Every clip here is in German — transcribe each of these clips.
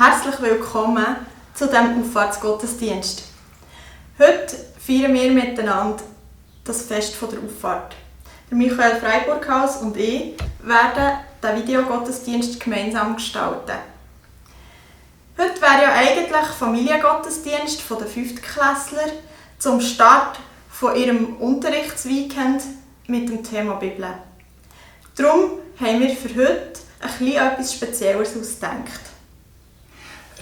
Herzlich willkommen zu diesem Auffahrtsgottesdienst. Heute feiern wir miteinander das Fest der Auffahrt. Der Michael Freiburghaus und ich werden den Videogottesdienst gemeinsam gestalten. Heute wäre ja eigentlich Familiengottesdienst der 5. Klässler zum Start von ihrem Unterrichtsweekend mit dem Thema Bibel. Darum haben wir für heute etwas Spezielles ausgedacht.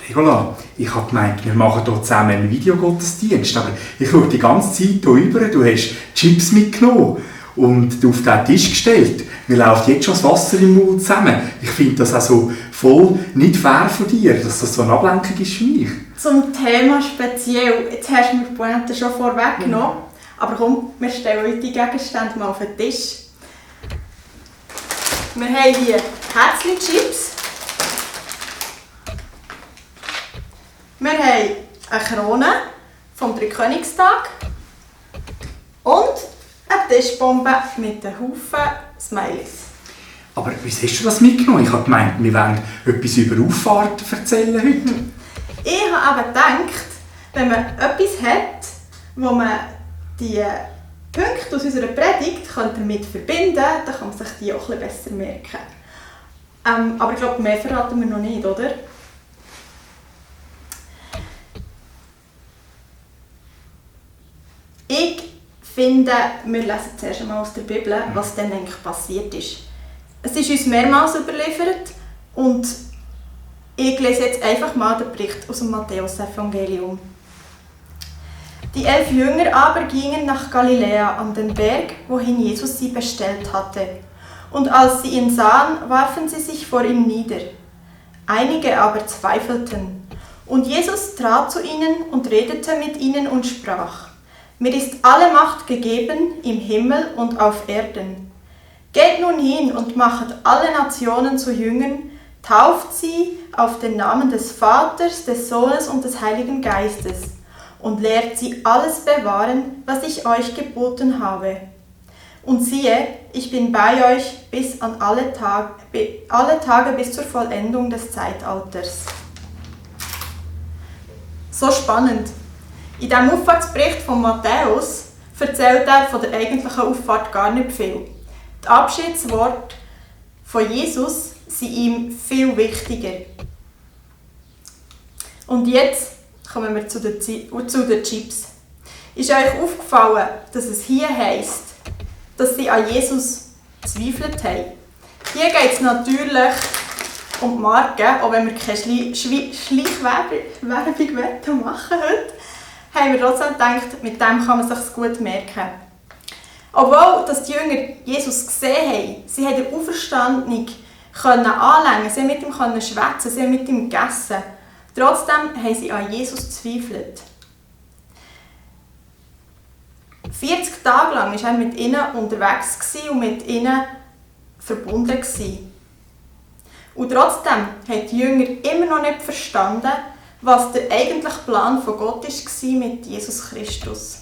Regula, ich habe gemeint, wir machen hier zusammen einen Videogottesdienst, aber ich schaue die ganze Zeit hier rüber, du hast Chips mitgenommen und auf den Tisch gestellt. Mir läuft jetzt schon das Wasser im Mund zusammen. Ich finde das auch so voll nicht fair von dir, dass das so eine Ablenkung ist für mich. Zum Thema speziell, jetzt hast du mir die Pointe schon vorweggenommen, aber komm, wir stellen heute die Gegenstände mal auf den Tisch. Wir haben hier Herzli-Chips. Wir haben eine Krone vom Dreikönigstag und eine Tischbombe mit einem Haufen Smileys. Aber wieso hast du das mitgenommen? Ich habe gemeint, wir wollen etwas über Auffahrt erzählen heute. Ich habe eben gedacht, wenn man etwas hat, wo man die Punkte aus unserer Predigt damit verbinden könnte, dann kann man sich die auch ein bisschen besser merken. Aber ich glaube, mehr verraten wir noch nicht, oder? Ich finde, wir lesen zuerst einmal aus der Bibel, was dann eigentlich passiert ist. Es ist uns mehrmals überliefert und ich lese jetzt einfach mal den Bericht aus dem Matthäus-Evangelium. Die 11 Jünger aber gingen nach Galiläa an den Berg, wohin Jesus sie bestellt hatte. Und als sie ihn sahen, warfen sie sich vor ihm nieder. Einige aber zweifelten. Und Jesus trat zu ihnen und redete mit ihnen und sprach: Mir ist alle Macht gegeben im Himmel und auf Erden. Geht nun hin und machet alle Nationen zu Jüngern, tauft sie auf den Namen des Vaters, des Sohnes und des Heiligen Geistes und lehrt sie alles bewahren, was ich euch geboten habe. Und siehe, ich bin bei euch bis an alle Tage bis zur Vollendung des Zeitalters. So spannend. In diesem Auffahrtsbericht von Matthäus erzählt er von der eigentlichen Auffahrt gar nicht viel. Die Abschiedsworte von Jesus sind ihm viel wichtiger. Und jetzt kommen wir zu den Chips. Ist euch aufgefallen, dass es hier heisst, dass sie an Jesus zweifelt haben? Hier geht es natürlich um die Marke, auch wenn wir keine Schleichwerbung machen heute, haben wir trotzdem gedacht, mit dem kann man sich gut merken. Obwohl dass die Jünger Jesus gesehen haben, sie haben den Auferstandenen anlängen, sie haben mit ihm schwätzen, sie haben mit ihm gegessen. Trotzdem haben sie an Jesus gezweifelt. 40 Tage lang war er mit ihnen unterwegs und mit ihnen verbunden. Und trotzdem haben die Jünger immer noch nicht verstanden, was der eigentliche Plan von Gott war mit Jesus Christus.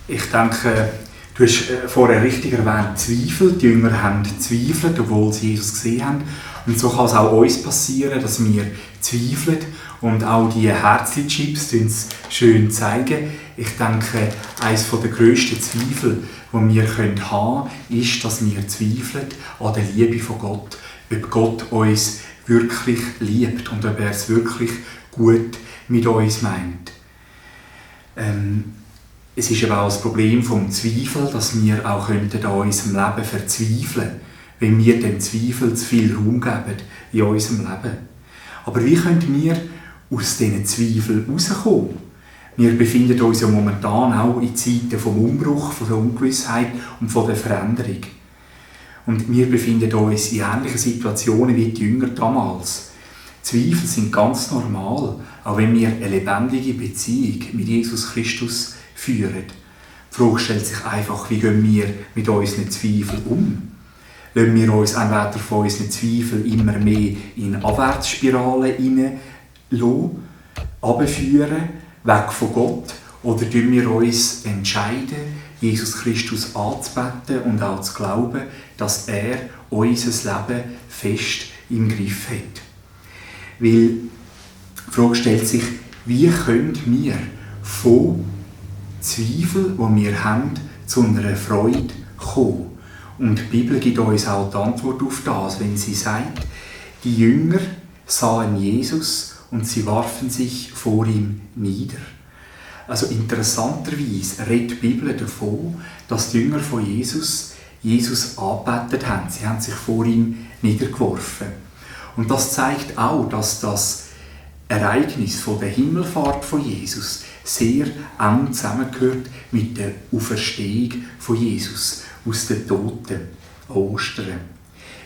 Ich denke, du hast vorher richtig erwähnt, Zweifel. Die Jünger haben gezweifelt, obwohl sie Jesus gesehen haben. Und so kann es auch uns passieren, dass wir zweifeln. Und auch die Herzli-Chips uns schön zeigen. Ich denke, eines der grössten Zweifel, die wir haben können, ist, dass wir zweifeln an der Liebe von Gott. Ob Gott uns wirklich liebt und ob er es wirklich gut mit uns meint. Es ist aber auch das Problem vom Zweifel, dass wir auch an unserem Leben verzweifeln könnten, wenn wir dem Zweifel zu viel Raum geben in unserem Leben. Aber wie können wir aus diesen Zweifeln herauskommen? Wir befinden uns ja momentan auch in Zeiten vom Umbruch, von der Ungewissheit und von der Veränderung. Und wir befinden uns in ähnlichen Situationen wie die Jünger damals. Zweifel sind ganz normal, auch wenn wir eine lebendige Beziehung mit Jesus Christus führen. Die Frage stellt sich einfach, wie gehen wir mit unseren Zweifeln um? Lassen wir uns entweder von unseren Zweifeln immer mehr in Abwärtsspiralen hineinlassen, runterführen, weg von Gott, oder entscheiden wir uns Jesus Christus anzubeten und auch zu glauben, dass er unser Leben fest im Griff hat. Weil die Frage stellt sich, wie können wir von Zweifeln, die wir haben, zu einer Freude kommen? Und die Bibel gibt uns auch die Antwort auf das, wenn sie sagt, die Jünger sahen Jesus und sie warfen sich vor ihm nieder. Also interessanterweise redet die Bibel davon, dass die Jünger von Jesus angebetet haben. Sie haben sich vor ihm niedergeworfen. Und das zeigt auch, dass das Ereignis von der Himmelfahrt von Jesus sehr eng zusammengehört mit der Auferstehung von Jesus aus den Toten an Ostern.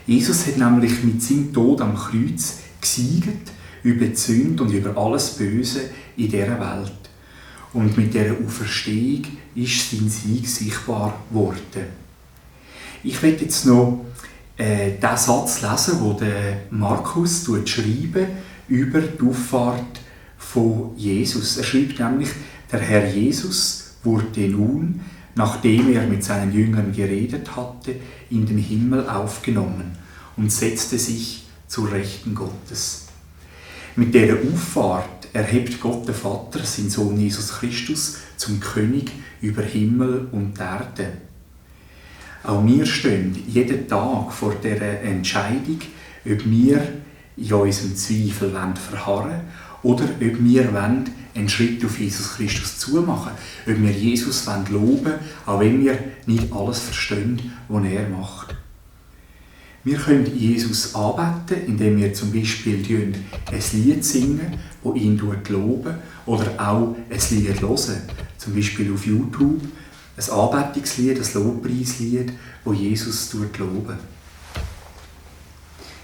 Jesus hat nämlich mit seinem Tod am Kreuz gesiegt über die Sünde und über alles Böse in dieser Welt. Und mit dieser Auferstehung ist sein Sieg sichtbar geworden. Ich werde jetzt noch den Satz lesen, den der Markus schreibt über die Auffahrt von Jesus. Er schreibt nämlich, der Herr Jesus wurde nun, nachdem er mit seinen Jüngern geredet hatte, in den Himmel aufgenommen und setzte sich zur Rechten Gottes. Mit dieser Auffahrt erhebt Gott der Vater seinen Sohn Jesus Christus zum König über Himmel und Erde. Auch wir stehen jeden Tag vor dieser Entscheidung, ob wir in unserem Zweifel verharren wollen oder ob wir einen Schritt auf Jesus Christus zumachen wollen, ob wir Jesus loben wollen, auch wenn wir nicht alles verstehen, was er macht. Wir können Jesus anbeten, indem wir zum Beispiel ein Lied singen, das ihn loben, oder auch ein Lied hören, zum Beispiel auf YouTube, ein Anbetungslied, ein Lobpreislied, das Jesus loben.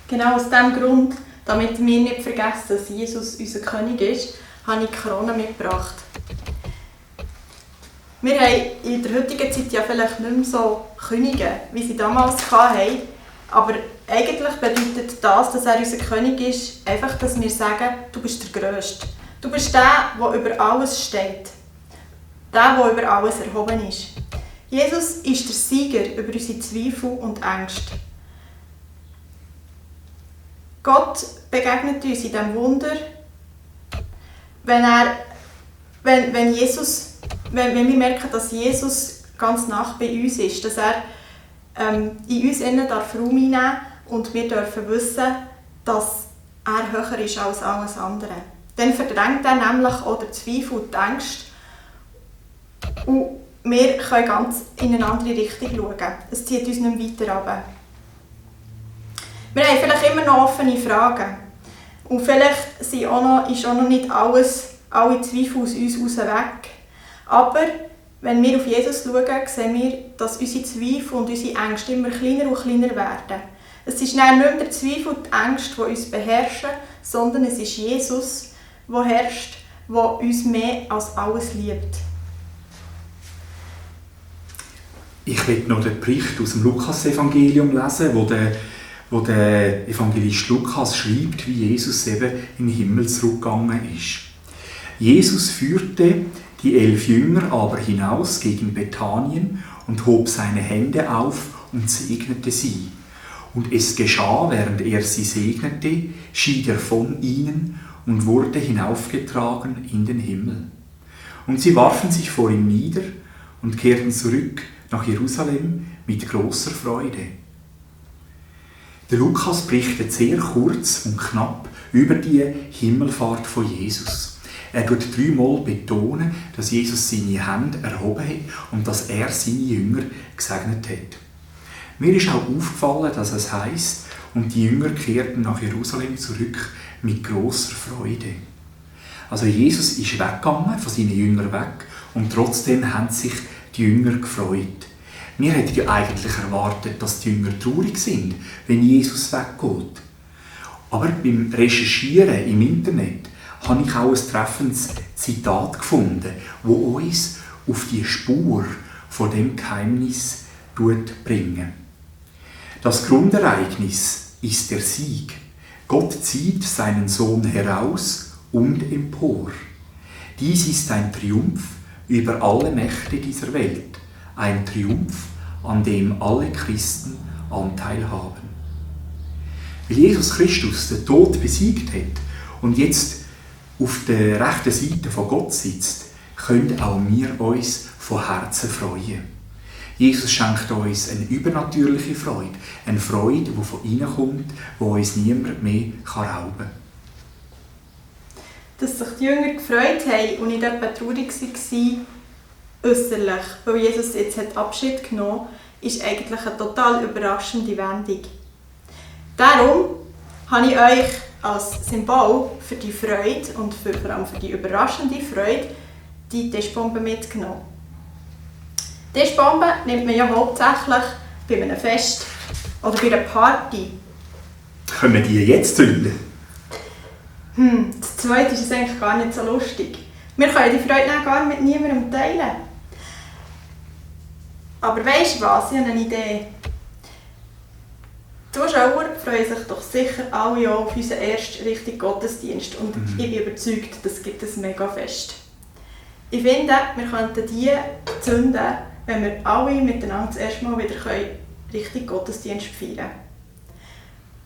Genau aus diesem Grund, damit wir nicht vergessen, dass Jesus unser König ist, habe ich die Krone mitgebracht. Wir haben in der heutigen Zeit ja vielleicht nicht mehr so Könige, wie sie damals hatten. Aber eigentlich bedeutet das, dass er unser König ist, einfach, dass wir sagen, du bist der Grösste. Du bist der, der über alles steht. Der über alles erhoben ist. Jesus ist der Sieger über unsere Zweifel und Ängste. Gott begegnet uns in diesem Wunder, wenn wir merken, dass Jesus ganz nah bei uns ist, dass er in uns innen Raum einnehmen darf und wir dürfen wissen, dass er höher ist als alles andere. Dann verdrängt er nämlich auch den Zweifel und die Ängste und wir können ganz in eine andere Richtung schauen. Es zieht uns nicht weiter runter. Wir haben vielleicht immer noch offene Fragen und vielleicht ist auch noch nicht alle Zweifel aus uns raus weg. Aber wenn wir auf Jesus schauen, sehen wir, dass unsere Zweifel und unsere Ängste immer kleiner und kleiner werden. Es ist nicht mehr der Zweifel und die Ängste, die uns beherrschen, sondern es ist Jesus, der herrscht, der uns mehr als alles liebt. Ich will noch den Bericht aus dem Lukas-Evangelium lesen, wo der Evangelist Lukas schreibt, wie Jesus eben in den Himmel zurückgegangen ist. Jesus führte die 11 Jünger aber hinaus gegen Bethanien und hob seine Hände auf und segnete sie. Und es geschah, während er sie segnete, schied er von ihnen und wurde hinaufgetragen in den Himmel. Und sie warfen sich vor ihm nieder und kehrten zurück nach Jerusalem mit großer Freude. Der Lukas berichtet sehr kurz und knapp über die Himmelfahrt von Jesus. Er tut 3-mal betonen, dass Jesus seine Hände erhoben hat und dass er seine Jünger gesegnet hat. Mir ist auch aufgefallen, dass es heisst, und die Jünger kehrten nach Jerusalem zurück mit grosser Freude. Also Jesus ist weggegangen, von seinen Jüngern weg, und trotzdem haben sich die Jünger gefreut. Wir hätten ja eigentlich erwartet, dass die Jünger traurig sind, wenn Jesus weggeht. Aber beim Recherchieren im Internet habe ich auch ein treffendes Zitat gefunden, das uns auf die Spur von dem Geheimnis bringt. Das Grundereignis ist der Sieg. Gott zieht seinen Sohn heraus und empor. Dies ist ein Triumph über alle Mächte dieser Welt, ein Triumph, an dem alle Christen Anteil haben. Weil Jesus Christus den Tod besiegt hat und jetzt auf der rechten Seite von Gott sitzt, können auch wir uns von Herzen freuen. Jesus schenkt uns eine übernatürliche Freude, eine Freude, die von innen kommt, die uns niemand mehr rauben kann. Dass sich die Jünger gefreut haben und nicht etwa traurig waren, äußerlich, weil Jesus jetzt Abschied genommen hat, ist eigentlich eine total überraschende Wendung. Darum habe ich euch als Symbol für die Freude und vor allem für die überraschende Freude die Tischbombe mitgenommen. Tischbomben nimmt man ja hauptsächlich bei einem Fest oder bei einer Party. Können wir die jetzt zünden? Das Zweite ist eigentlich gar nicht so lustig. Wir können die Freude gar mit niemandem teilen. Aber weisst du was? Ich habe eine Idee. Die Zuschauer freuen sich doch sicher alle auf unseren ersten richtigen Gottesdienst. Und ich bin überzeugt, das gibt ein mega Fest. Ich finde, wir könnten die zünden, wenn wir alle miteinander das erste Mal wieder richtig Gottesdienst feiern können.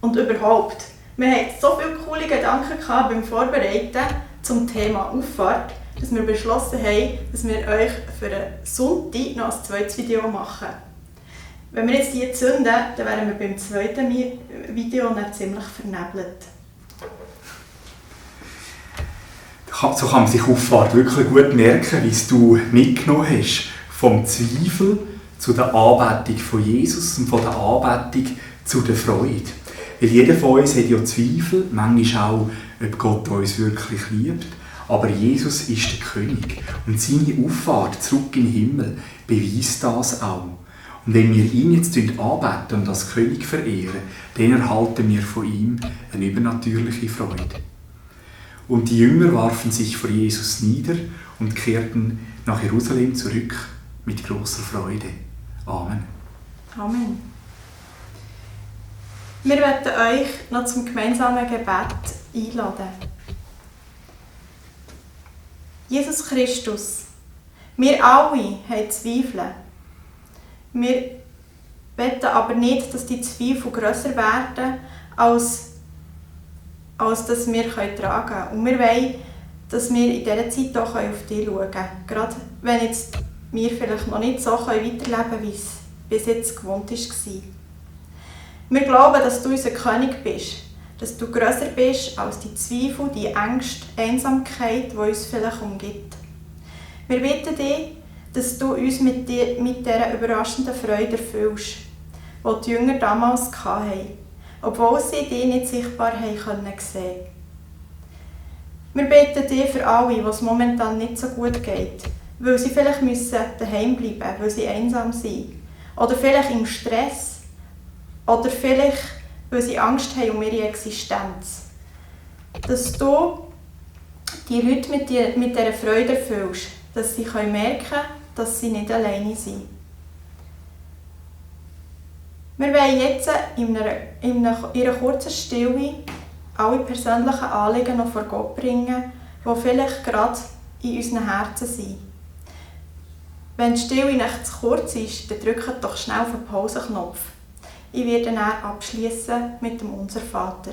Und überhaupt, wir hatten so viele coole Gedanken beim Vorbereiten zum Thema Auffahrt, dass wir beschlossen haben, dass wir euch für einen Sonntag noch ein zweites Video machen. Wenn wir jetzt die zünden, dann wären wir beim zweiten Video dann ziemlich vernebelt. So kann man sich Auffahrt wirklich gut merken, wie es du mitgenommen hast. Vom Zweifel zu der Anbetung von Jesus und von der Anbetung zu der Freude. Weil jeder von uns hat ja Zweifel, manchmal auch, ob Gott uns wirklich liebt. Aber Jesus ist der König und seine Auffahrt zurück in den Himmel beweist das auch. Und wenn wir ihn jetzt anbeten und als König verehren, dann erhalten wir von ihm eine übernatürliche Freude. Und die Jünger warfen sich vor Jesus nieder und kehrten nach Jerusalem zurück mit grosser Freude. Amen. Amen. Wir möchten euch noch zum gemeinsamen Gebet einladen. Jesus Christus, wir alle haben Zweifel. Wir wollen aber nicht, dass die Zweifel grösser werden, als dass wir tragen können. Und wir wollen, dass wir in dieser Zeit auch auf dich schauen können. Gerade wenn jetzt wir vielleicht noch nicht so weiterleben können, wie es bis jetzt gewohnt war. Wir glauben, dass du unser König bist, dass du grösser bist als die Zweifel, die Ängste, Einsamkeit, die uns vielleicht umgibt. Wir bitten dich, dass du uns mit dieser überraschenden Freude erfüllst, die die Jünger damals hatten, obwohl sie dich nicht sichtbar sehen konnten. Wir bitten dich für alle, denen es momentan nicht so gut geht, weil sie vielleicht daheim bleiben müssen, weil sie einsam sind. Oder vielleicht im Stress. Oder vielleicht, weil sie Angst haben um ihre Existenz. Dass du die Leute mit dieser Freude erfüllst, dass sie merken können, dass sie nicht alleine sind. Wir wollen jetzt in einer kurzen Stille alle persönlichen Anliegen noch vor Gott bringen, die vielleicht gerade in unseren Herzen sind. Wenn die Stille nicht zu kurz ist, dann drückt doch schnell auf den Pauseknopf. Ich werde dann abschließen mit dem Unser Vater.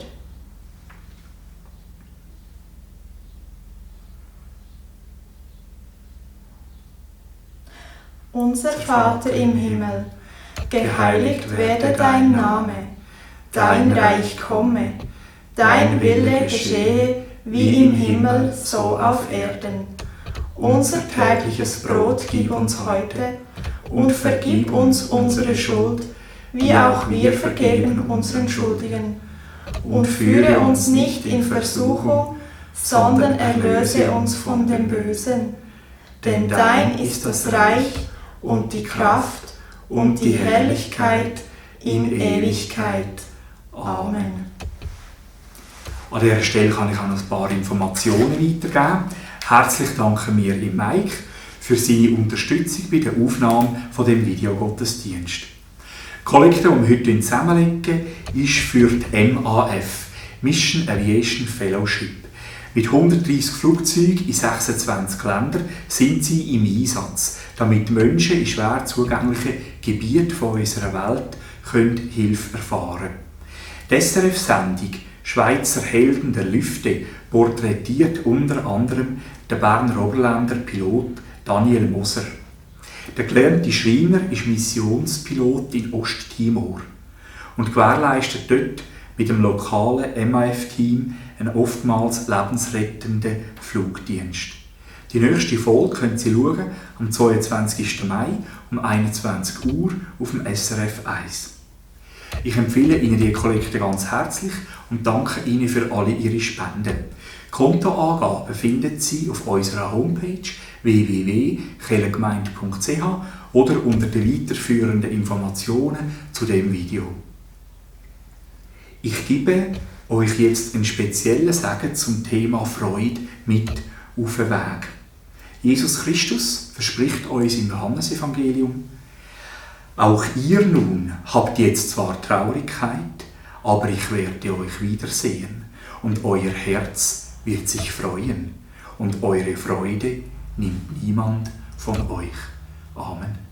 Unser Vater im Himmel, geheiligt werde dein Name, dein Reich komme, dein Wille geschehe, wie im Himmel, so auf Erden. Unser tägliches Brot gib uns heute und vergib uns unsere Schuld, wie auch wir vergeben unseren Schuldigen. Und führe uns nicht in Versuchung, sondern erlöse uns von dem Bösen. Denn dein ist das Reich und die Kraft und die Herrlichkeit in Ewigkeit. Amen. An dieser Stelle kann ich auch noch ein paar Informationen weitergeben. Herzlich danken wir dem Mike für seine Unterstützung bei der Aufnahme von dem Videogottesdienst. Die Kollekte, die wir heute zusammenlegen, ist für die MAF, Mission Aviation Fellowship. Mit 130 Flugzeugen in 26 Ländern sind sie im Einsatz, damit Menschen in schwer zugänglichen Gebieten unserer Welt Hilfe erfahren können. Die SRF-Sendung «Schweizer Helden der Lüfte» porträtiert unter anderem den Berner Oberländer Pilot Daniel Moser. Der gelernte Schreiner ist Missionspilot in Osttimor und gewährleistet dort mit dem lokalen MAF-Team einen oftmals lebensrettenden Flugdienst. Die nächste Folge können Sie schauen, am 22. Mai um 21 Uhr auf dem SRF 1. Ich empfehle Ihnen die Kollekte ganz herzlich und danke Ihnen für alle Ihre Spenden. Kontoangaben finden Sie auf unserer Homepage www.kirchengemeinde.ch oder unter den weiterführenden Informationen zu dem Video. Ich gebe euch jetzt einen speziellen Segen zum Thema Freude mit auf den Weg. Jesus Christus verspricht uns im Johannesevangelium: Auch ihr nun habt jetzt zwar Traurigkeit, aber ich werde euch wiedersehen und euer Herz wird sich freuen und eure Freude nimmt niemand von euch. Amen.